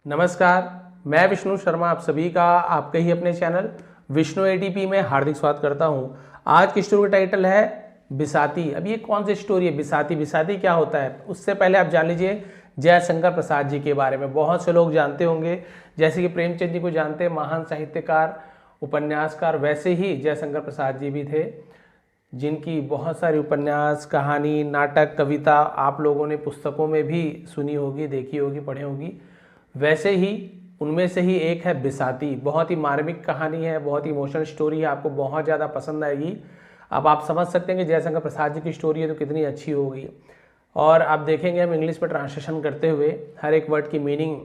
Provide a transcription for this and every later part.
नमस्कार, मैं विष्णु शर्मा आप सभी का आपके ही अपने चैनल विष्णु एटीपी में हार्दिक स्वागत करता हूं। आज की स्टोरी का टाइटल है बिसाती। अब ये कौन सी स्टोरी है बिसाती? बिसाती क्या होता है उससे पहले आप जान लीजिए जयशंकर प्रसाद जी के बारे में। बहुत से लोग जानते होंगे, जैसे कि प्रेमचंद जी को जानते हैं, महान साहित्यकार उपन्यासकार, वैसे ही जयशंकर प्रसाद जी भी थे जिनकी बहुत सारी उपन्यास, कहानी, नाटक, कविता आप लोगों ने पुस्तकों में भी सुनी होगी, देखी होगी, पढ़ी होगी। वैसे ही उनमें से ही एक है बिसाती। बहुत ही मार्मिक कहानी है, बहुत ही इमोशनल स्टोरी है, आपको बहुत ज़्यादा पसंद आएगी। अब आप समझ सकते हैं कि जयशंकर प्रसाद जी की स्टोरी है तो कितनी अच्छी होगी। और आप देखेंगे हम इंग्लिश में ट्रांसलेशन करते हुए हर एक वर्ड की मीनिंग,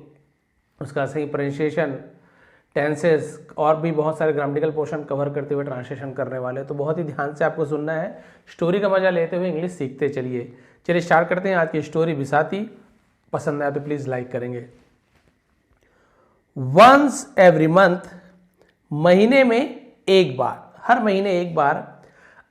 उसका सही प्रोनाउंसिएशन, टेंसेस और भी बहुत सारे ग्रामेटिकल पोर्शन कवर करते हुए ट्रांसलेशन करने वाले, तो बहुत ही ध्यान से आपको सुनना है। स्टोरी का मजा लेते हुए इंग्लिश सीखते चलिए स्टार्ट करते हैं आज की स्टोरी बिसाती। पसंद आया तो प्लीज़ लाइक करेंगे। वंस एवरी मंथ, महीने में एक बार, हर महीने एक बार,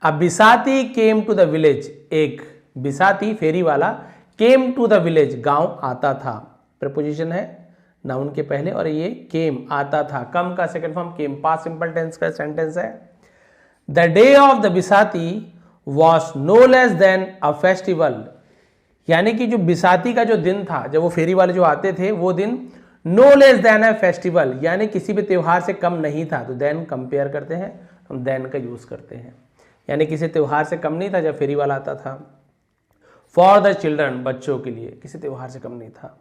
अ बिसाती केम टू द विलेज, एक बिसाती फेरी वाला केम टू द विलेज, गांव आता था। प्रपोजिशन है नाउन के पहले, और ये केम आता था, कम का second form came, past simple tense का सेंटेंस है। The day of the bisati was no less than a festival, यानी कि जो बिसाती का जो दिन था, जब वो फेरी वाले जो आते थे, वो दिन no less than a festival, यानी किसी भी त्योहार से कम नहीं था। तो देन कंपेयर करते हैं, हम देन का यूज करते हैं, यानी किसी त्योहार से कम नहीं था जब फेरी वाला आता था। फॉर द चिल्ड्रन, बच्चों के लिए, किसी त्योहार से कम नहीं था।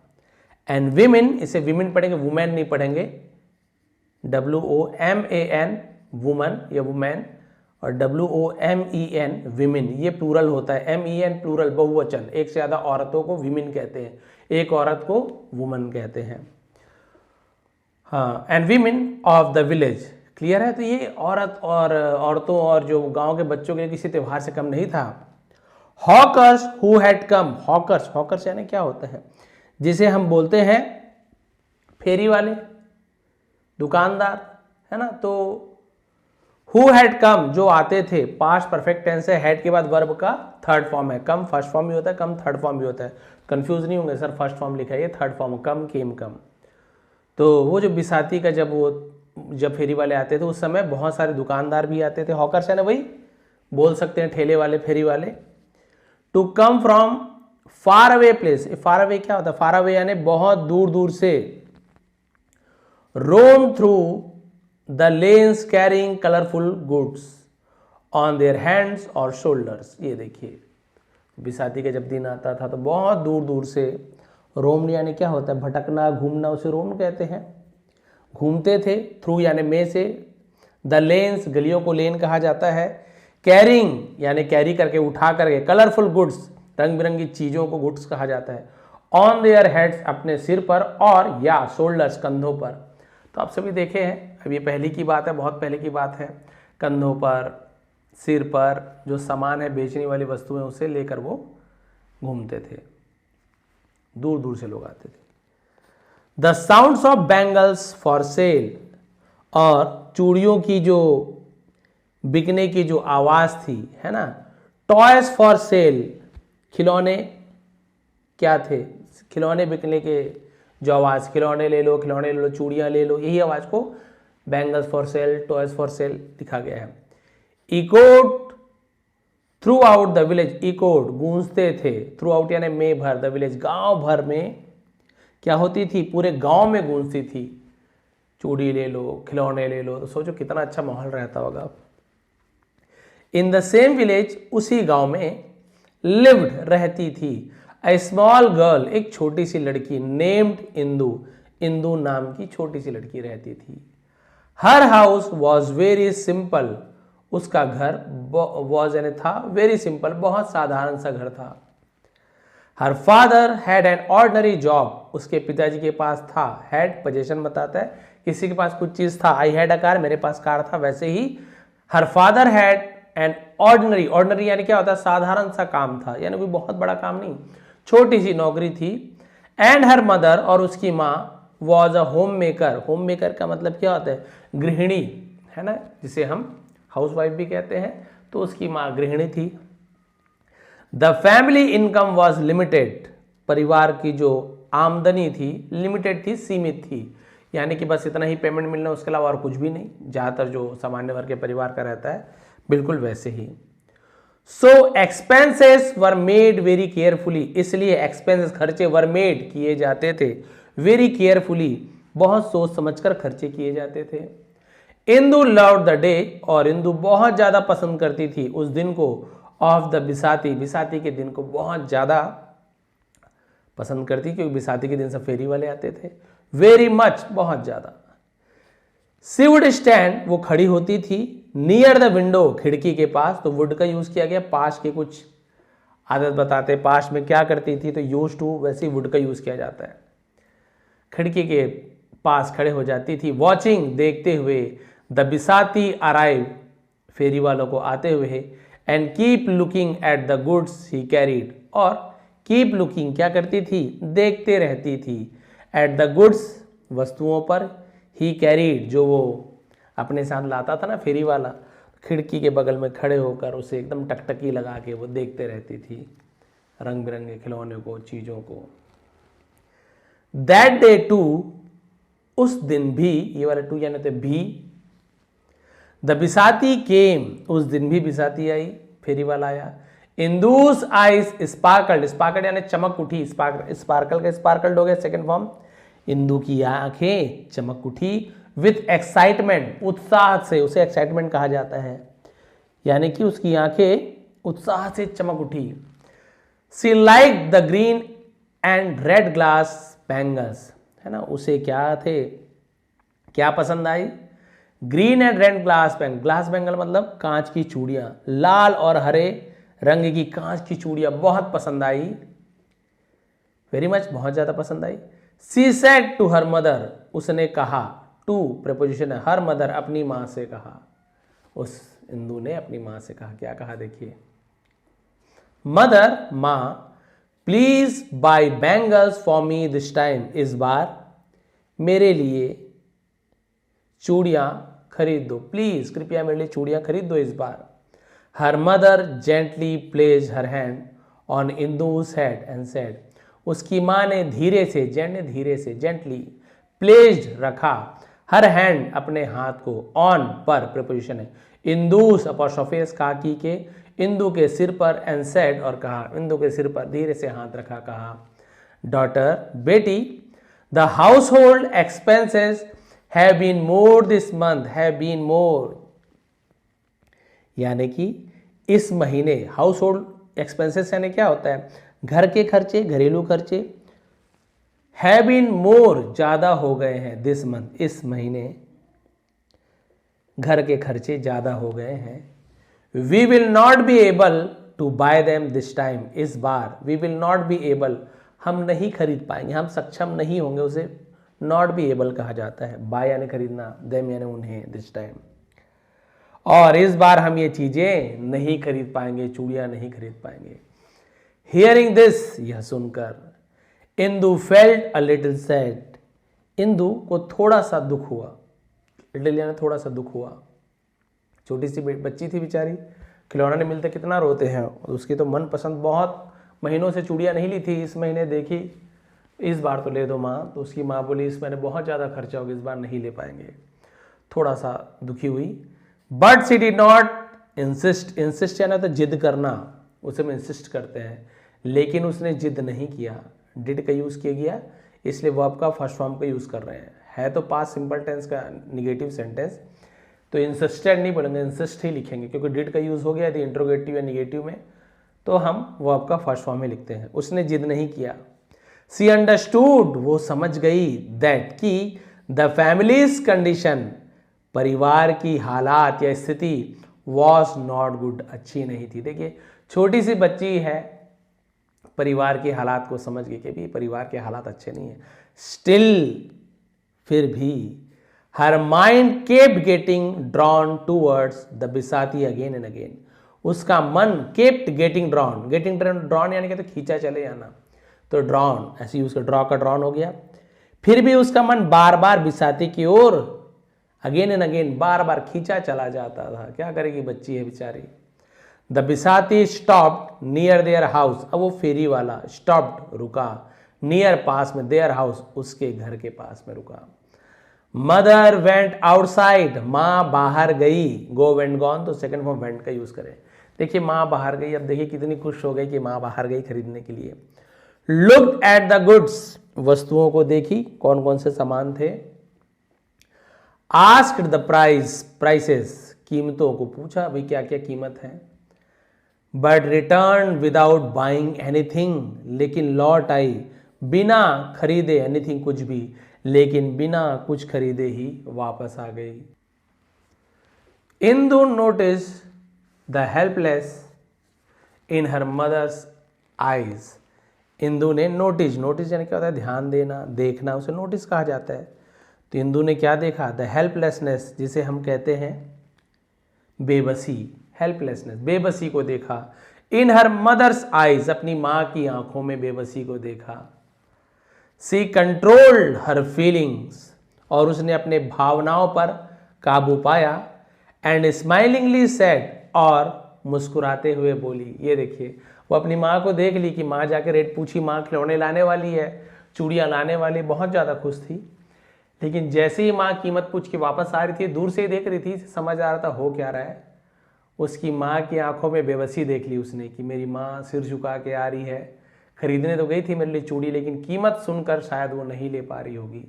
एंड विमेन, इसे विमेन पढ़ेंगे, वुमेन नहीं पढ़ेंगे, WOMAN, वुमन या वुमेन, और WOMEN विमेन, ये प्लूरल होता है। MEN प्लूरल, बहुवचन, एक से ज्यादा औरतों को विमेन कहते हैं, एक औरत को वुमन कहते हैं। हाँ, and women of the village, clear है। तो ये औरत और औरतों और जो गांव के बच्चों के किसी त्योहार से कम नहीं था। Hawkers who had come, hawkers, hawkers यानी क्या होता है, जिसे हम बोलते हैं फेरी वाले, दुकानदार, है ना। तो हु हैड कम, जो आते थे, पास्ट परफेक्ट टेंस है, हैड के बाद वर्ब का थर्ड फॉर्म है। कम फर्स्ट फॉर्म भी होता है, कम थर्ड फॉर्म भी होता है, कंफ्यूज नहीं होंगे सर, फर्स्ट फॉर्म लिखा है, ये थर्ड फॉर्म, कम केम कम। तो वो जो बिसाती का जब फेरी वाले आते थे उस समय बहुत सारे दुकानदार भी आते थे। हॉकर्स है ना, वही बोल सकते हैं ठेले वाले, फेरी वाले। To come from far away place, far away क्या होता है, फार अवे यानी बहुत दूर दूर से। Roam through the lanes carrying colourful goods on their hands और शोल्डर्स। ये देखिए बिसाती का जब दिन आता था तो बहुत दूर दूर से, रोम यानी क्या होता है, भटकना, घूमना, उसे रोम कहते हैं, घूमते थे। थ्रू यानी में से, द लेन्स, गलियों को लेन कहा जाता है। कैरिंग यानी कैरी करके, उठा करके, कलरफुल गुड्स, रंग बिरंगी चीजों को गुड्स कहा जाता है। ऑन देयर हेड्स, अपने सिर पर, और या शोल्डर्स, कंधों पर। तो आप सभी देखे हैं, अब ये पहले की बात है, बहुत पहले की बात है। कंधों पर, सिर पर जो सामान है, बेचने वाली वस्तुएं, उसे लेकर वो घूमते थे, दूर दूर से लोग आते थे। The sounds of bangles for cell, और चूड़ियों की जो बिकने की जो आवाज थी, है ना। टॉयज फॉर सेल, खिलौने क्या थे, खिलौने बिकने के जो आवाज, खिलौने ले लो, खिलौने ले लो, चूड़ियां ले लो, यही आवाज को bangles for sale, toys for sale लिखा गया है। Echoed throughout the village, echoed गूंजते थे, थ्रू आउट यानी में भर, द विलेज गांव भर में क्या होती थी, पूरे गांव में गूंजती थी। चूड़ी ले लो, खिलौने ले लो, तो सोचो कितना अच्छा माहौल रहता होगा। इन द सेम विलेज, उसी गांव में, लिव्ड रहती थी, अ स्मॉल गर्ल, एक छोटी सी लड़की, नेम्ड इंदू, इंदू नाम की छोटी सी लड़की रहती थी। हर हाउस वॉज वेरी सिंपल, उसका घर वॉज यानी था, वेरी सिंपल, बहुत साधारण सा घर था। हर father had an ordinary job, उसके पिताजी के पास था, हैड पोजीशन बताता है, किसी के पास कुछ चीज था, आई हैड अ कार, मेरे पास कार था, वैसे ही her father had an ordinary, ordinary यानी क्या होता है, साधारण सा काम था, यानी कोई बहुत बड़ा काम नहीं, छोटी सी नौकरी थी। एंड हर मदर, और उसकी माँ, was a home maker, home maker का मतलब क्या होता है, गृहिणी, है ना, जिसे हम हाउसवाइफ भी कहते हैं, तो उसकी माँ गृहिणी थी। The family income was limited, परिवार की जो आमदनी थी लिमिटेड थी, सीमित थी, यानी कि बस इतना ही पेमेंट मिलना, उसके अलावा और कुछ भी नहीं, ज़्यादातर जो सामान्य वर्ग के परिवार का रहता है बिल्कुल वैसे ही। So expenses were made very carefully, इसलिए एक्सपेंसेस खर्चे वर मेड किए जाते थे, वेरी केयरफुली बहुत सोच समझकर खर्चे किए जाते थे। इंदु लव्ड द डे, और इंदु बहुत ज्यादा पसंद करती थी उस दिन को, ऑफ द बिसाती, बिसाती के दिन को बहुत ज्यादा पसंद करती, क्योंकि बिसाती के दिन सब फेरी वाले आते थे। वेरी मच, बहुत ज्यादा। सी वुड स्टैंड, वो खड़ी होती थी, नियर द विंडो, खिड़की के पास, तो वुड का यूज किया गया, पास के कुछ आदत बताते, पास में क्या करती थी, तो यूज टू, वैसे ही वुड का यूज किया जाता है। खिड़की के पास खड़े हो जाती थी, वॉचिंग, देखते हुए, द बिसाती अराइव, फेरी वालों को आते हुए, and keep looking at the goods he carried, और कीप लुकिंग क्या करती थी, देखते रहती थी, एट द गुड्स, वस्तुओं पर, ही कैरीड, जो वो अपने साथ लाता था ना फेरी वाला, खिड़की के बगल में खड़े होकर उसे एकदम टकटकी लगा के वो देखते रहती थी रंग बिरंगे खिलौने को, चीजों को। दैट डे टू, उस दिन भी, ये वाला टू यानी तो भी, द बिसाती केम, उस दिन भी बिसाती आई, फेरी वाला आया। इंदूस आइज स्पार्कल्ड, स्पार्कल्ड यानी चमक उठी, स्पार्कल का स्पार्कल्ड हो गया सेकंड फॉर्म, इंदू की आंखें चमक उठी, विथ एक्साइटमेंट, उत्साह से, उसे एक्साइटमेंट कहा जाता है, यानी कि उसकी आंखें उत्साह से चमक उठी। She like the green and red glass bangles, है ना, उसे क्या थे, क्या पसंद आई, green and red glass bangle, glass bangle मतलब कांच की चूड़ियां, लाल और हरे रंग की कांच की चूड़ियां बहुत पसंद आई, वेरी मच, बहुत ज्यादा पसंद आई। She said to her mother, उसने कहा, टू प्रेपोजिशन है, हर मदर, अपनी मां से कहा, उस इंदु ने अपनी मां से कहा, क्या कहा देखिए, मदर, मां, please buy bangles for me this time, इस बार मेरे लिए चूड़ियां खरीद दो, प्लीज कृपया मेरे लिए चूड़ियां खरीद दो इस बार। Her mother gently place her hand on Indu's head and said, उसकी मां ने धीरे से, धीरे से, जेंटली, प्लेस्ड रखा, हर हैंड अपने हाथ को, ऑन पर प्रीपोजिशन है, इंदूस अपॉस्ट्रोफेस काकी के, इंदु के सिर पर, एंड सेड और कहा, इंदु के सिर पर धीरे से हाथ रखा, कहा, डॉटर, बेटी, the household expenses have been more this month, have been more, यानी कि इस महीने, हाउस होल्ड एक्सपेंसेस यानी क्या होता है, घर के खर्चे, घरेलू खर्चे, हैव बीन मोर, ज्यादा हो गए हैं, दिस मंथ, इस महीने घर के खर्चे ज्यादा हो गए हैं। We will not be able to buy them this time, इस बार, we will not be able, हम नहीं खरीद पाएंगे, हम सक्षम नहीं होंगे, उसे नॉट बी एबल कहा जाता है, बाय यानी खरीदना, देम यानी उन्हें, दिस टाइम, और इस बार हम ये चीजें नहीं खरीद पाएंगे, चूड़ियां नहीं खरीद पाएंगे। हियरिंग दिस, यह सुनकर, Indu felt a little sad, Indu को थोड़ा सा दुख हुआ, लिटिल यानी थोड़ा सा दुख हुआ, छोटी सी बच्ची थी बेचारी, खिलौना नहीं मिलते कितना रोते हैं, उसकी तो मनपसंद, बहुत महीनों से चूड़ियां नहीं ली थी, इस महीने देखी, इस बार तो ले दो माँ, तो उसकी माँ बोली इस महीने बहुत ज़्यादा खर्चा होगा, इस बार नहीं ले पाएंगे, थोड़ा सा दुखी हुई। But she did not insist, insist यानी तो जिद करना, उसे हम इंसिस्ट करते हैं, लेकिन उसने जिद नहीं किया, डिड का यूज़ किया गया, इसलिए वर्ब का फर्स्ट फॉर्म का यूज़ कर रहे हैं, है तो पास्ट सिंपल टेंस का निगेटिव सेंटेंस, तो इंसिस्टेड नहीं बोलेंगे, इंसिस्ट ही लिखेंगे, क्योंकि डिड का यूज़ हो गया यदि इंट्रोगेटिव या निगेटिव में, तो हम वर्ब का फर्स्ट फॉर्म ही लिखते हैं। उसने जिद नहीं किया। सी अंडरस्टूड, वो समझ गई, दैट कि द फैमिलीज कंडीशन, परिवार की हालात या स्थिति, वॉज नॉट गुड, अच्छी नहीं थी। देखिए छोटी सी बच्ची है, परिवार के हालात को समझ गई कि भी परिवार के हालात अच्छे नहीं है। स्टिल, फिर भी, her mind kept getting drawn towards the bisati again and again, उसका मन kept getting drawn, getting drawn यानी कि तो खींचा चले जाना, तो ड्रॉन ऐसे यूज कर, ड्रॉ का ड्रॉन हो गया, फिर भी उसका मन बार बार बिसाती की ओर, अगेन एंड अगेन, बार बार खींचा चला जाता था। क्या करेगी, बच्ची है बेचारी। The bisati stopped near their house, अब वो फेरी वाला स्टॉप्ड, रुका, नियर पास में, देयर हाउस उसके घर के पास में रुका। मदर वेंट आउटसाइड, माँ बाहर गई। गो वेंट गॉन तो सेकंड फॉर्म वेंट का यूज करें। देखिए माँ बाहर गई, अब देखिए कितनी खुश हो गई कि माँ बाहर गई खरीदने के लिए। लुक्ड एट द गुड्स, वस्तुओं को देखी, कौन कौन से सामान थे। आस्क्ड द प्राइसेस, कीमतों को पूछा भाई क्या क्या कीमत है। But return without buying anything, लेकिन लौट आई बिना खरीदे, एनीथिंग कुछ भी, लेकिन बिना कुछ खरीदे ही वापस आ गई। Indu notice the helpless in her mother's eyes. Indu ने नोटिस यानी क्या होता है, ध्यान देना, देखना, उसे नोटिस कहा जाता है। तो इंदु ने क्या देखा, द हेल्पलेसनेस, जिसे हम कहते हैं बेबसी, हेल्पलेसनेस, बेबसी को देखा। इन हर मदर्स आईज, अपनी माँ की आंखों में बेबसी को देखा। सी कंट्रोल्ड हर फीलिंग्स, और उसने अपने भावनाओं पर काबू पाया। एंड स्माइलिंगली सेड, और मुस्कुराते हुए बोली। ये देखिए वो अपनी माँ को देख ली कि माँ जाके रेट पूछी, माँ खिलौने लाने वाली है, चूड़ियाँ लाने वाली, बहुत ज़्यादा खुश थी। लेकिन जैसे ही माँ कीमत पूछ के वापस आ रही थी, दूर से ही देख रही थी, समझ आ रहा था हो क्या रहा है। उसकी माँ की आंखों में बेबसी देख ली उसने कि मेरी माँ सिर झुका के आ रही है, खरीदने तो गई थी मेरे लिए चूड़ी, लेकिन कीमत सुनकर शायद वो नहीं ले पा रही होगी।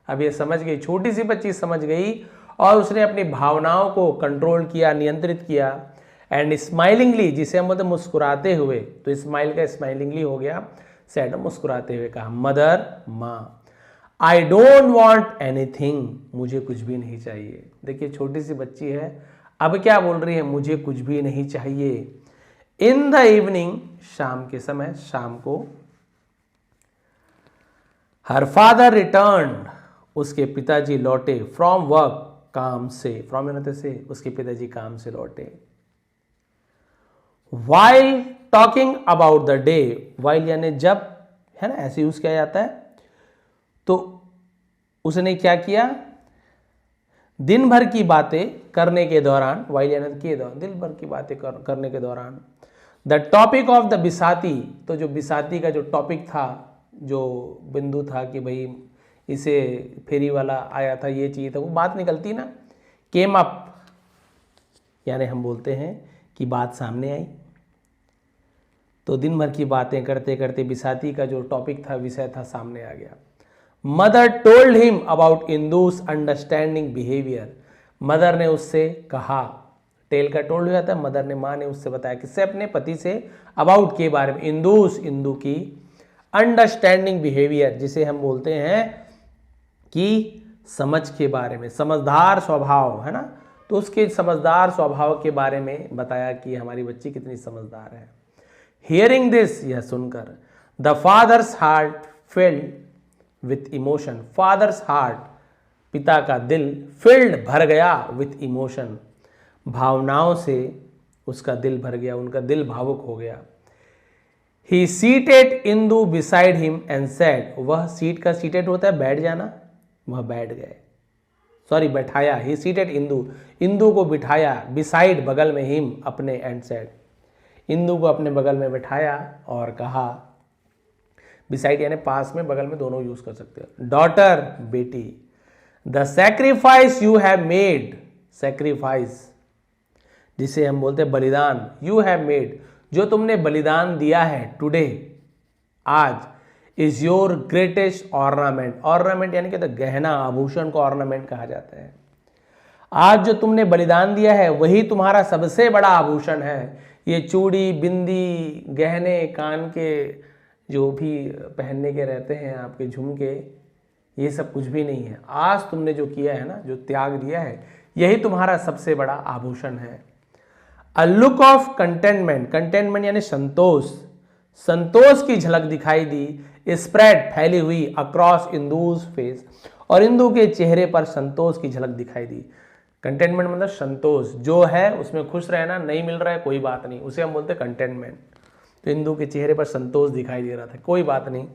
अब ये समझ गई, छोटी सी बच्ची समझ गई, और उसने अपनी भावनाओं को कंट्रोल किया, नियंत्रित किया। एंड स्माइलिंगली, जिसे हम बोलते मुस्कुराते हुए, तो स्माइल का स्माइलिंगली हो गया, सैड मुस्कुराते हुए कहा, मदर, माँ, आई डोंट वॉन्ट एनीथिंग, मुझे कुछ भी नहीं चाहिए। देखिए छोटी सी बच्ची है, अब क्या बोल रही है, मुझे कुछ भी नहीं चाहिए। इन द इवनिंग, शाम के समय, शाम को, हर फादर रिटर्न, उसके पिताजी लौटे, फ्रॉम वर्क, काम से, फ्रॉम यानी से, उसके पिताजी काम से लौटे। While talking about the day, while यानी जब, है ना, ऐसे यूज किया जाता है। तो उसने क्या किया, दिन भर की बातें करने के दौरान, वाइल यानी के दौरान, दिन भर की बातें करने के दौरान। द टॉपिक ऑफ द बिसाती, तो जो बिसाती का जो टॉपिक था, जो बिंदु था कि भाई इसे फेरी वाला आया था, ये चाहिए था, वो बात निकलती ना, केम अप, यानी हम बोलते हैं कि बात सामने आई। तो दिन भर की बातें करते करते बिसाती का जो टॉपिक था, विषय था, सामने आ गया। Mother told him about Indus understanding behaviour, mother ने उससे कहा, टेल का टोल्ड हो जाता है, मदर ने, माँ ने उससे बताया, किससे, अपने पति से, अबाउट के बारे में, इंदूस, इंदू की, अंडरस्टैंडिंग बिहेवियर, जिसे हम बोलते हैं कि समझ के बारे में, समझदार स्वभाव, है ना, तो उसके समझदार स्वभाव के बारे में बताया कि हमारी बच्ची कितनी समझदार है। हियरिंग दिस, यह सुनकर, the fathers heart filled with emotion, fathers heart, पिता का दिल, फिल्ड, भर गया, विथ इमोशन, भावनाओं से उसका दिल भर गया, उनका दिल भावुक हो गया। He seated Indu beside him and said, वह सीट का सीटेड होता है बैठ जाना, वह बैठ गए, सॉरी बैठाया। ही सीटेड इंदू, इंदू को बिठाया, बिसाइड बगल में, हिम अपने, एंड सेड, इंदू को अपने बगल में बैठाया और कहा, बिसाइड यानी पास में, बगल में, दोनों यूज कर सकते हो। डॉटर, बेटी, the sacrifice you have made, sacrifice जिसे हम बोलते हैं बलिदान, यू हैव मेड, जो तुमने बलिदान दिया है, टुडे, आज, is your greatest ornament, ornament यानी कि गहना, आभूषण को ऑर्नामेंट कहा जाता है। आज जो तुमने बलिदान दिया है वही तुम्हारा सबसे बड़ा आभूषण है। ये चूड़ी, बिंदी, गहने, कान के जो भी पहनने के रहते हैं, आपके झुमके, ये सब कुछ भी नहीं है। आज तुमने जो किया है ना, जो त्याग दिया है, यही तुम्हारा सबसे बड़ा आभूषण है। A look of containment, containment यानी संतोष, संतोष की झलक दिखाई दी, स्प्रेड, फैली हुई, अक्रॉस इंदूज फेस, और इंदू के चेहरे पर संतोष की झलक दिखाई दी। कंटेनमेंट मतलब संतोष, जो है उसमें खुश रहना, नहीं मिल रहा है कोई बात नहीं, उसे हम बोलते हैं कंटेनमेंट। तो इंदू के चेहरे पर संतोष दिखाई दे रहा था, कोई बात नहीं,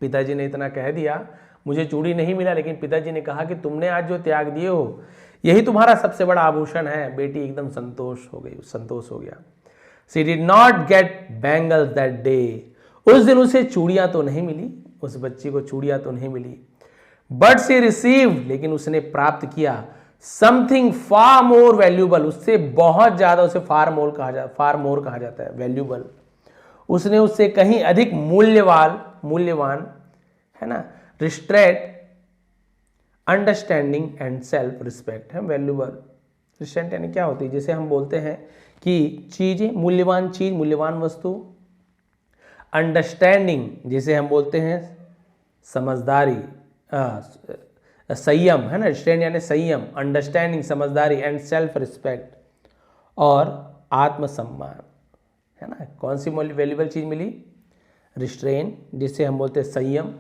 पिताजी ने इतना कह दिया, मुझे चूड़ी नहीं मिला, लेकिन पिताजी ने कहा कि तुमने आज जो त्याग दिए हो, यही तुम्हारा सबसे बड़ा आभूषण है। बेटी एकदम संतोष हो गई, संतोष हो गया। She did not gate bangles that day, उस दिन उसे चूड़ियां तो नहीं मिली, उस बच्ची को चूड़ियां तो नहीं मिली, बट शी रिसीव, लेकिन उसने प्राप्त किया समथिंग फार मोर वैल्यूबल, उससे बहुत ज्यादा, उसे फार मोर कहा जाता है, वैल्यूबल, उसने उससे कहीं अधिक मूल्यवान है ना, रिस्ट्रेट, अंडरस्टैंडिंग एंड सेल्फ रिस्पेक्ट है वैल्यूबल। रिस्ट्रेंट यानी क्या होती है, जैसे हम बोलते हैं कि चीजें, मूल्यवान चीज, मूल्यवान वस्तु। अंडरस्टैंडिंग जैसे हम बोलते हैं समझदारी, संयम है ना, रिस्ट्रेंट यानी संयम, अंडरस्टैंडिंग समझदारी, एंड सेल्फ रिस्पेक्ट और आत्मसम्मान है ना। कौन सी वैल्यूबल चीज मिली? रिस्ट्रेन जिसे हम बोलते हैं संयम,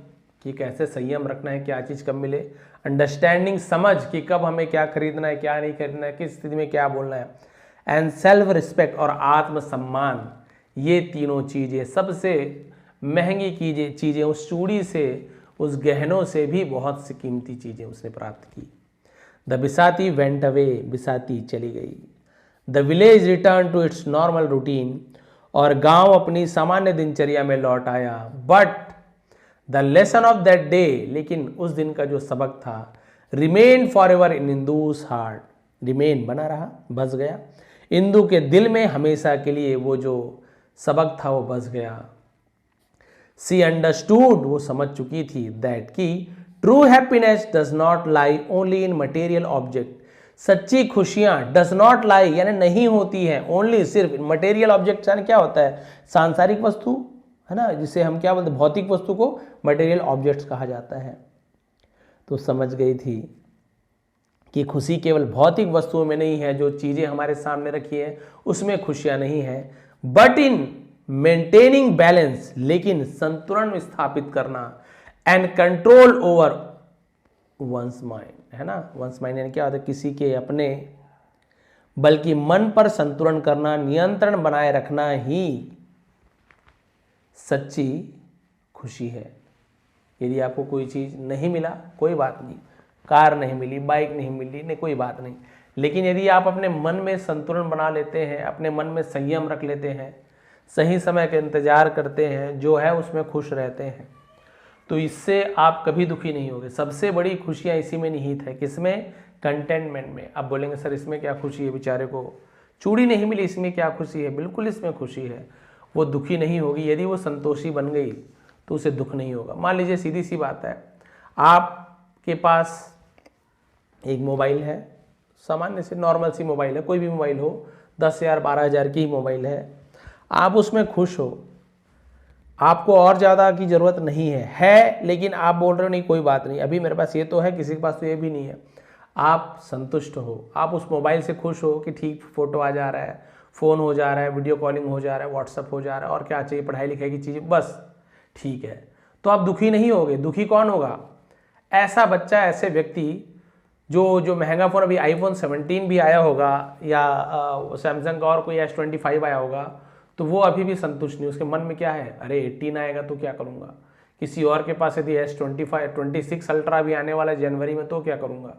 कि कैसे संयम रखना है, क्या चीज़ कब मिले। अंडरस्टैंडिंग समझ कि कब हमें क्या खरीदना है, क्या नहीं खरीदना है, किस स्थिति में क्या बोलना है। एंड सेल्फ रिस्पेक्ट और आत्मसम्मान, ये तीनों चीज़ें, सबसे महंगी चीज़ें उस चूड़ी से, उस गहनों से भी बहुत सी कीमती चीज़ें उसने प्राप्त की। द बिसाती वेंट अवे, बिसाती चली गई। The village return to its normal routine, और गांव अपनी सामान्य दिनचर्या में लौट आया। But the lesson of that day, लेकिन उस दिन का जो सबक था, remain forever in Indu's heart, remain बना रहा, बस गया इंदु के दिल में हमेशा के लिए, वो जो सबक था वो बस गया। सी अंडरस्टूड, वो समझ चुकी थी, दैट की true happiness does not lie only in material object, सच्ची खुशियां डज नॉट लाई यानी नहीं होती है ओनली, सिर्फ मटेरियल ऑब्जेक्ट यानी क्या होता है, सांसारिक वस्तु है ना, जिसे हम क्या बोलते हैं, भौतिक वस्तु को मटेरियल ऑब्जेक्ट्स कहा जाता है। तो समझ गई थी कि खुशी केवल भौतिक वस्तुओं में नहीं है, जो चीजें हमारे सामने रखी है उसमें खुशियां नहीं है, बट इन मेंटेनिंग बैलेंस, लेकिन संतुलन स्थापित करना, and control over once mind है ना। वंस माइंड यानी क्या होता है, किसी के अपने, बल्कि मन पर संतुलन करना, नियंत्रण बनाए रखना ही सच्ची खुशी है। यदि आपको कोई चीज़ नहीं मिला कोई बात नहीं, कार नहीं मिली, बाइक नहीं मिली, नहीं कोई बात नहीं, लेकिन यदि आप अपने मन में संतुलन बना लेते हैं, अपने मन में संयम रख लेते हैं, सही समय का इंतजार करते हैं, जो है उसमें खुश रहते हैं, तो इससे आप कभी दुखी नहीं होगे। सबसे बड़ी खुशियाँ इसी में निहित है, किसमें? कंटेनमेंट में। आप बोलेंगे सर इसमें क्या खुशी है, बेचारे को चूड़ी नहीं मिली, इसमें क्या खुशी है? बिल्कुल इसमें खुशी है, वो दुखी नहीं होगी। यदि वो संतोषी बन गई तो उसे दुख नहीं होगा। मान लीजिए सीधी सी बात है, आपके पास एक मोबाइल है, सामान्य से नॉर्मल सी मोबाइल है, कोई भी मोबाइल हो, 10,000 12,000 की मोबाइल है, आप उसमें खुश हो, आपको और ज़्यादा की ज़रूरत नहीं है, लेकिन आप बोल रहे हो नहीं कोई बात नहीं, अभी मेरे पास ये तो है, किसी के पास तो ये भी नहीं है, आप संतुष्ट हो, आप उस मोबाइल से खुश हो कि ठीक फोटो आ जा रहा है, फ़ोन हो जा रहा है, वीडियो कॉलिंग हो जा रहा है, व्हाट्सअप हो जा रहा है, और क्या चाहिए, पढ़ाई लिखाई की चीज़ें, बस ठीक है, तो आप दुखी नहीं होगे। दुखी कौन होगा? ऐसा बच्चा, ऐसे व्यक्ति जो महंगा फ़ोन, अभी आईफोन 17 भी आया होगा, या सैमसंग का और कोई S25 आया होगा, तो वो अभी भी संतुष्ट नहीं। उसके मन में क्या है, अरे 18 आएगा तो क्या करूँगा, किसी और के पास यदि S26 अल्ट्रा भी आने वाला है जनवरी में, तो क्या करूँगा,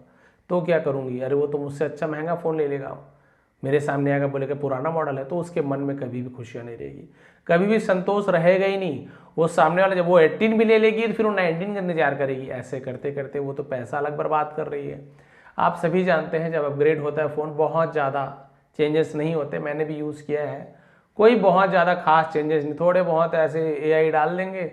तो क्या करूँगी, अरे वो तो मुझसे अच्छा महंगा फ़ोन ले लेगा, मेरे सामने आएगा बोलेगा पुराना मॉडल है, तो उसके मन में कभी भी खुशियाँ नहीं रहेगी, कभी भी संतोष रहेगा ही नहीं। वो सामने वाला जब वो 18 भी ले लेगी तो फिर वो 19 का इंतजार करेगी। ऐसे करते करते वो तो पैसा अलग बर्बाद कर रही है। आप सभी जानते हैं जब अपग्रेड होता है फ़ोन, बहुत ज़्यादा चेंजेस नहीं होते, मैंने भी यूज़ किया है, कोई बहुत ज़्यादा खास चेंजेस नहीं, थोड़े बहुत ऐसे AI डाल देंगे,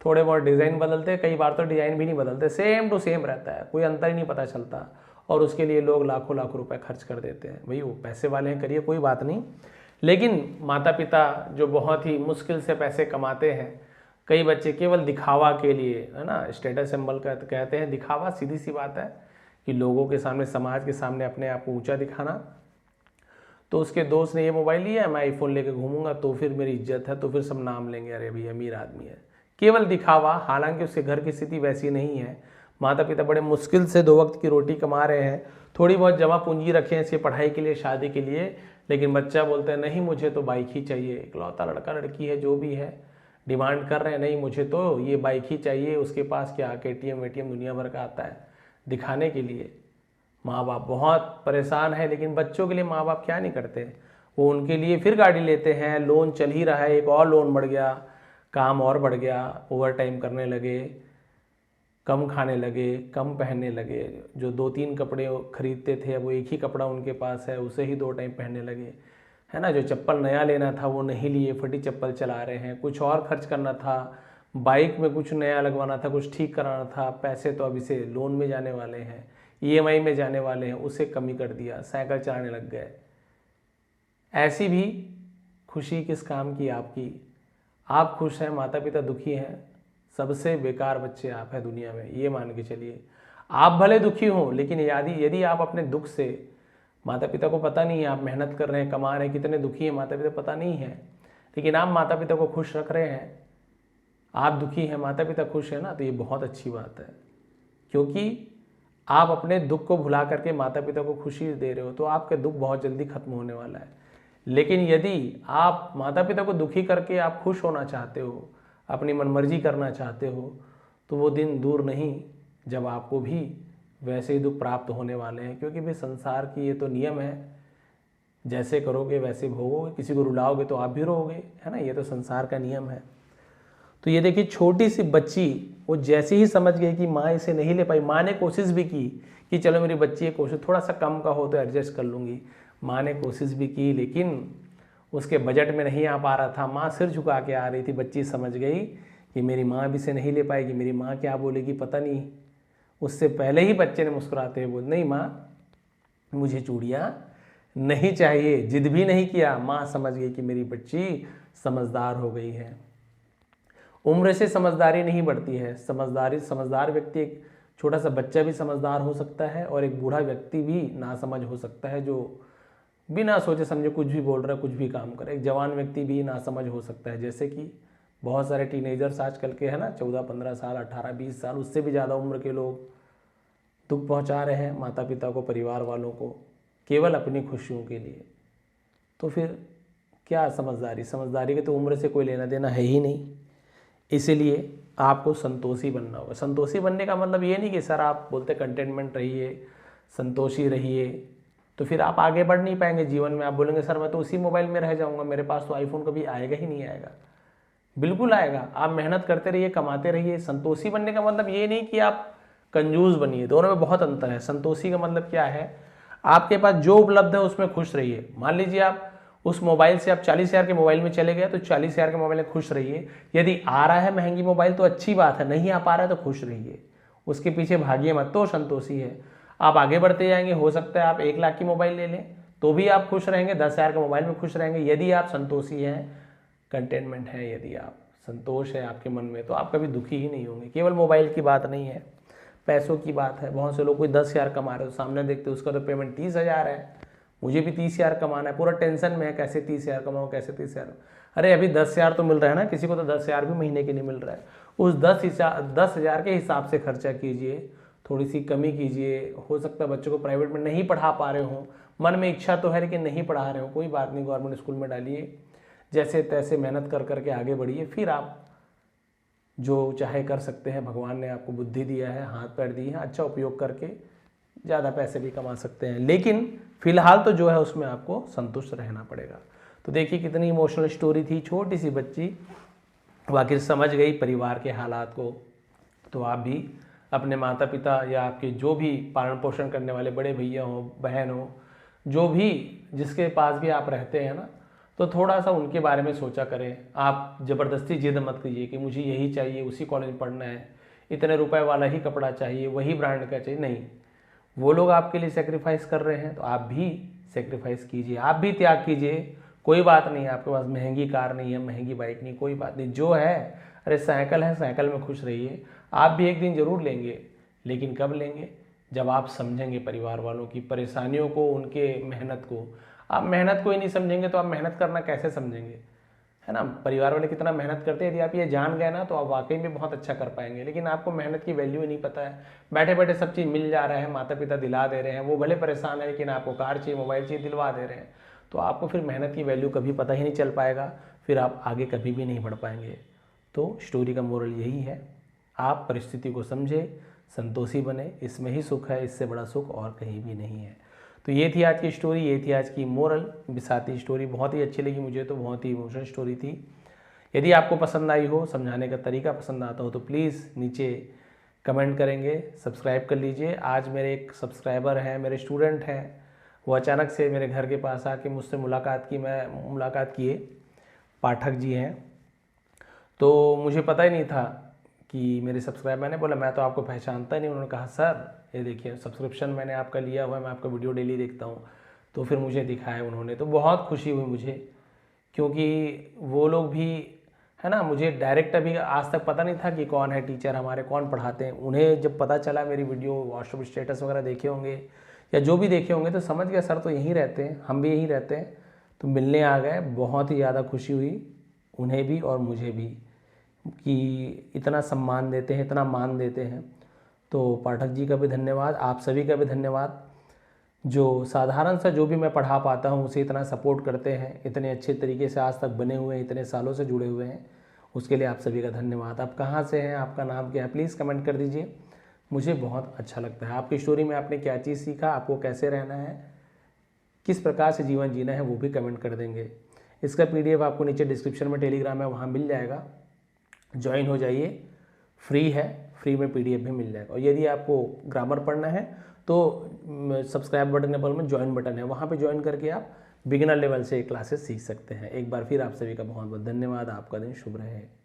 थोड़े बहुत डिज़ाइन बदलते, कई बार तो डिज़ाइन भी नहीं बदलते, सेम टू सेम रहता है, कोई अंतर ही नहीं पता चलता, और उसके लिए लोग लाखों लाखों रुपए खर्च कर देते हैं। भाई वो पैसे वाले हैं, करिए कोई बात नहीं, लेकिन माता पिता जो बहुत ही मुश्किल से पैसे कमाते हैं, कई बच्चे केवल दिखावा के लिए, है ना, स्टेटस सिंबल कहते हैं, दिखावा, सीधी सी बात है कि लोगों के सामने, समाज के सामने अपने आप को ऊंचा दिखाना। तो उसके दोस्त ने ये मोबाइल लिया है, मैं आईफोन लेके घूमूंगा तो फिर मेरी इज्जत है, तो फिर सब नाम लेंगे, अरे भाई अमीर आदमी है, केवल दिखावा। हालांकि उसके घर की स्थिति वैसी नहीं है, माता पिता बड़े मुश्किल से 2 वक्त की रोटी कमा रहे हैं, थोड़ी बहुत जमा पूंजी रखे हैं इसकी पढ़ाई के लिए, शादी के लिए, लेकिन बच्चा बोलता है नहीं मुझे तो बाइक ही चाहिए, इकलौता लड़का लड़की है जो भी है, डिमांड कर रहे हैं, नहीं मुझे तो ये बाइक ही चाहिए। उसके पास क्या KTM वेटीएम दुनिया भर का आता है दिखाने के लिए। माँ बाप बहुत परेशान है, लेकिन बच्चों के लिए माँ बाप क्या नहीं करते, वो उनके लिए फिर गाड़ी लेते हैं, लोन चल ही रहा है, एक और लोन बढ़ गया, काम और बढ़ गया, ओवर टाइम करने लगे, कम खाने लगे, कम पहनने लगे। जो 2-3 कपड़े खरीदते थे वो एक ही कपड़ा उनके पास है, उसे ही 2 टाइम पहनने लगे, है ना। जो चप्पल नया लेना था वो नहीं लिए, फटी चप्पल चला रहे हैं। कुछ और खर्च करना था, बाइक में कुछ नया लगवाना था, कुछ ठीक कराना था, पैसे तो अब इसे लोन में जाने वाले हैं, ईएमआई में जाने वाले हैं, उसे कमी कर दिया, साइकिल चलाने लग गए। ऐसी भी खुशी किस काम की आपकी। आप खुश हैं, माता पिता दुखी हैं, सबसे बेकार बच्चे आप हैं दुनिया में, ये मान के चलिए। आप भले दुखी हों, लेकिन यदि आप अपने दुख से, माता पिता को पता नहीं है आप मेहनत कर रहे हैं, कमा रहे हैं, कितने दुखी हैं माता पिता पता नहीं है, लेकिन आप माता पिता को खुश रख रहे हैं, आप दुखी हैं माता पिता खुश है ना, तो ये बहुत अच्छी बात है। क्योंकि आप अपने दुख को भुला करके माता पिता को खुशी दे रहे हो, तो आपका दुख बहुत जल्दी खत्म होने वाला है। लेकिन यदि आप माता पिता को दुखी करके आप खुश होना चाहते हो, अपनी मनमर्जी करना चाहते हो, तो वो दिन दूर नहीं जब आपको भी वैसे ही दुख प्राप्त होने वाले हैं। क्योंकि भाई संसार की ये तो नियम है, जैसे करोगे वैसे भोगोगे, किसी को रुलाओगे तो आप भी रोओगे, है ना, ये तो संसार का नियम है। तो ये देखिए छोटी सी बच्ची, वो जैसे ही समझ गई कि माँ इसे नहीं ले पाई, माँ ने कोशिश भी की कि चलो मेरी बच्ची ये कोशिश थोड़ा सा कम का हो तो एडजस्ट कर लूँगी, माँ ने कोशिश भी की, लेकिन उसके बजट में नहीं आ पा रहा था। माँ सिर झुका के आ रही थी, बच्ची समझ गई कि मेरी माँ भी इसे नहीं ले पाएगी, मेरी माँ क्या बोलेगी पता नहीं। उससे पहले ही बच्चे ने मुस्कुराते हुए बोल, नहीं माँ मुझे चूड़ियाँ नहीं चाहिए, जिद भी नहीं किया। माँ समझ गई कि मेरी बच्ची समझदार हो गई है। उम्र से समझदारी नहीं बढ़ती है, समझदार व्यक्ति, एक छोटा सा बच्चा भी समझदार हो सकता है और एक बूढ़ा व्यक्ति भी नासमझ हो सकता है, जो बिना सोचे समझे कुछ भी बोल रहा है, कुछ भी काम करे। एक जवान व्यक्ति भी नासमझ हो सकता है, जैसे कि बहुत सारे टीनेजर्स आजकल के, है ना, 14-15 साल, 18-20 साल, उससे भी ज़्यादा उम्र के लोग दुख पहुंचा रहे हैं माता पिता को, परिवार वालों को, केवल अपनी खुशियों के लिए। तो फिर क्या समझदारी के तो उम्र से कोई लेना देना है ही नहीं। इसीलिए आपको संतोषी बनना होगा। संतोषी बनने का मतलब ये नहीं कि सर आप बोलते कंटेनमेंट रहिए, संतोषी रहिए, तो फिर आप आगे बढ़ नहीं पाएंगे जीवन में। आप बोलेंगे सर मैं तो उसी मोबाइल में रह जाऊंगा, मेरे पास तो आईफोन कभी आएगा ही नहीं आएगा। बिल्कुल आएगा, आप मेहनत करते रहिए, कमाते रहिए। संतोषी बनने का मतलब ये नहीं कि आप कंजूस बनिए, दोनों में बहुत अंतर है। संतोषी का मतलब क्या है, आपके पास जो उपलब्ध है उसमें खुश रहिए। मान लीजिए आप उस मोबाइल से आप 40,000 के मोबाइल में चले गए, तो 40,000 के मोबाइल में खुश रहिए। यदि आ रहा है महंगी मोबाइल तो अच्छी बात है, नहीं आ पा रहा है तो खुश रहिए, उसके पीछे भागिए मत, तो संतोषी है। आप आगे बढ़ते जाएंगे, हो सकता है आप 1 लाख की मोबाइल ले लें तो भी आप खुश रहेंगे, 10,000 के मोबाइल में खुश रहेंगे। यदि आप संतोषी हैं, कंटेनमेंट है, यदि आप संतोष है आपके मन में, तो आप कभी दुखी ही नहीं होंगे। केवल मोबाइल की बात नहीं है, पैसों की बात है। बहुत से लोग कोई 10,000 कमा रहे हो, सामने देखते उसका तो पेमेंट 30,000 है, मुझे भी 30,000 कमाना है, पूरा टेंशन में है कैसे 30,000 कमाऊँ, कैसे 30,000। अरे अभी 10,000 तो मिल रहा है ना, किसी को तो 10,000 भी महीने के लिए मिल रहा है। उस 10,000 के हिसाब से खर्चा कीजिए, थोड़ी सी कमी कीजिए। हो सकता है बच्चों को प्राइवेट में नहीं पढ़ा पा रहे हो, मन में इच्छा तो है लेकिन नहीं पढ़ा रहे हो, कोई बात नहीं, गवर्नमेंट स्कूल में डालिए, जैसे तैसे मेहनत कर करके आगे बढ़िए। फिर आप जो चाहे कर सकते हैं, भगवान ने आपको बुद्धि दिया है, हाथ पैर दिए हैं, अच्छा उपयोग करके ज़्यादा पैसे भी कमा सकते हैं। लेकिन फिलहाल तो जो है उसमें आपको संतुष्ट रहना पड़ेगा। तो देखिए कितनी इमोशनल स्टोरी थी, छोटी सी बच्ची आखिर समझ गई परिवार के हालात को। तो आप भी अपने माता पिता या आपके जो भी पालन पोषण करने वाले बड़े भैया हो, बहन हो, जो भी जिसके पास भी आप रहते हैं ना, तो थोड़ा सा उनके बारे में सोचा करें। आप ज़बरदस्ती जिद मत कीजिए कि मुझे यही चाहिए, उसी कॉलेज में पढ़ना है, इतने रुपए वाला ही कपड़ा चाहिए, वही ब्रांड का चाहिए। नहीं, वो लोग आपके लिए सेक्रीफाइस कर रहे हैं तो आप भी सेक्रीफाइस कीजिए, आप भी त्याग कीजिए। कोई बात नहीं, आपके पास महंगी कार नहीं है, महंगी बाइक नहीं, कोई बात नहीं, जो है, अरे साइकिल है, साइकिल में खुश रहिए। आप भी एक दिन जरूर लेंगे, लेकिन कब लेंगे, जब आप समझेंगे परिवार वालों की परेशानियों को, उनके मेहनत को। आप मेहनत को ही नहीं समझेंगे तो आप मेहनत करना कैसे समझेंगे, है ना। परिवार वाले कितना मेहनत करते हैं, यदि आप ये जान गए ना तो आप वाकई में बहुत अच्छा कर पाएंगे। लेकिन आपको मेहनत की वैल्यू ही नहीं पता है, बैठे बैठे सब चीज़ मिल जा रहा है, माता पिता दिला दे रहे हैं, वो भले परेशान है लेकिन आपको कार चाहिए, मोबाइल चाहिए, दिलवा दे रहे हैं, तो आपको फिर मेहनत की वैल्यू कभी पता ही नहीं चल पाएगा, फिर आप आगे कभी भी नहीं बढ़ पाएंगे। तो स्टोरी का मोरल यही है, आप परिस्थिति को समझे, संतोषी बने, इसमें ही सुख है, इससे बड़ा सुख और कहीं भी नहीं है। तो ये थी आज की स्टोरी, ये थी आज की मोरल। बिसाती स्टोरी बहुत ही अच्छी लगी मुझे, तो बहुत ही इमोशनल स्टोरी थी। यदि आपको पसंद आई हो, समझाने का तरीका पसंद आता हो तो प्लीज़ नीचे कमेंट करेंगे, सब्सक्राइब कर लीजिए। आज मेरे एक सब्सक्राइबर हैं, मेरे स्टूडेंट हैं, वो अचानक से मेरे घर के पास आके मुझसे मुलाकात किए। पाठक जी हैं। तो मुझे पता ही नहीं था कि मेरे सब्सक्राइबर, मैंने बोला मैं तो आपको पहचानता ही नहीं। उन्होंने कहा सर ये देखिए सब्सक्रिप्शन मैंने आपका लिया हुआ है, मैं आपका वीडियो डेली देखता हूँ। तो फिर मुझे दिखाया उन्होंने, तो बहुत खुशी हुई मुझे, क्योंकि वो लोग भी है ना, मुझे डायरेक्ट अभी आज तक पता नहीं था कि कौन है टीचर हमारे, कौन पढ़ाते हैं। उन्हें जब पता चला, मेरी वीडियो व्हाट्सएप स्टेटस वगैरह देखे होंगे या जो भी देखे होंगे, तो समझ गया सर तो यहीं रहते हैं, हम भी यहीं रहते हैं। तो मिलने आ गए, बहुत ही ज़्यादा खुशी हुई उन्हें भी और मुझे भी कि इतना सम्मान देते हैं, इतना मान देते हैं। तो पाठक जी का भी धन्यवाद, आप सभी का भी धन्यवाद, जो साधारण सा जो भी मैं पढ़ा पाता हूँ उसे इतना सपोर्ट करते हैं, इतने अच्छे तरीके से आज तक बने हुए हैं, इतने सालों से जुड़े हुए हैं, उसके लिए आप सभी का धन्यवाद। आप कहाँ से हैं, आपका नाम क्या है, प्लीज़ कमेंट कर दीजिए, मुझे बहुत अच्छा लगता है। आपकी स्टोरी में आपने क्या चीज़ सीखा, आपको कैसे रहना है, किस प्रकार से जीवन जीना है, वो भी कमेंट कर देंगे। इसका PDF आपको नीचे डिस्क्रिप्शन में टेलीग्राम है, वहाँ मिल जाएगा, ज्वाइन हो जाइए, फ्री है, फ्री में PDF भी मिल जाएगा। और यदि आपको ग्रामर पढ़ना है तो सब्सक्राइब बटन के बगल में ज्वाइन बटन है, वहाँ पे ज्वाइन करके आप बिगिनर लेवल से क्लासेस सीख सकते हैं। एक बार फिर आप सभी का बहुत बहुत धन्यवाद। आपका दिन शुभ रहे।